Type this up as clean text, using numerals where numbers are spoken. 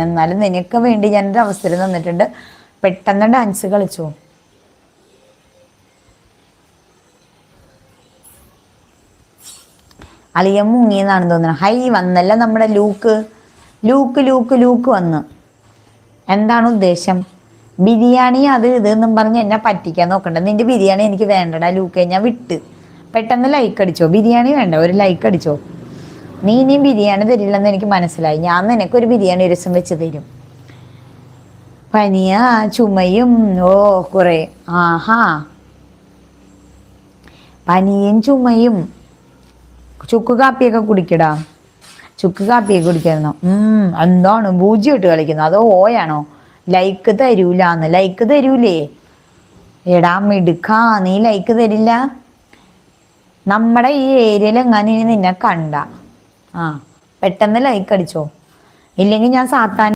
എന്നാലും നിനക്ക് വേണ്ടി ഞാനൊരു അവസരം തന്നിട്ടുണ്ട്. പെട്ടെന്ന് ഡാൻസ് കളിച്ചോ. അളിയൻ മുങ്ങിയെന്നാണ് തോന്നുന്നത്. ഹൈ വന്നല്ല നമ്മുടെ ലൂക്ക് ലൂക്ക് ലൂക്ക് ലൂക്ക് വന്ന്. എന്താണ് ഉദ്ദേശം? ബിരിയാണി അത് ഇതെന്നും പറഞ്ഞ് എന്നെ പറ്റിക്കാൻ നോക്കണ്ട. നിന്റെ ബിരിയാണി എനിക്ക് വേണ്ടടാ ലൂക്കെ, ഞാൻ വിട്ട്. പെട്ടെന്ന് ലൈക്ക് അടിച്ചോ. ബിരിയാണി വേണ്ട, ഒരു ലൈക്ക് അടിച്ചോ. നീ ഇനിയും ബിരിയാണി തരില്ലെന്ന് എനിക്ക് മനസ്സിലായി. ഞാൻ നിനക്കൊരു ബിരിയാണി ഒരു ദിവസം വെച്ച് തരും. പനിയാ ചുമയും ഓ കുറെ. ആഹാ, പനിയും ചുമയും. ചുക്ക് കാപ്പിയൊക്കെ കുടിക്കടാ. ചുക്ക് കാപ്പിയൊക്കെ കുടിക്കായിരുന്നോ? എന്താണ് പൂജ്യം കളിക്കുന്നു? അതോ ഓയാണോ? ലൈക്ക് തരൂലാന്ന്. ലൈക്ക് തരൂലേ? എടാ മിടുക്കാ, നീ ലൈക്ക് തരില്ല? നമ്മുടെ ഈ ഏരിയയിൽ എങ്ങാനും ഇനി നിന്നെ കണ്ട പെട്ടെന്ന് ലൈക്ക് അടിച്ചോ. ഇല്ലെങ്കിൽ ഞാൻ സാത്താൻ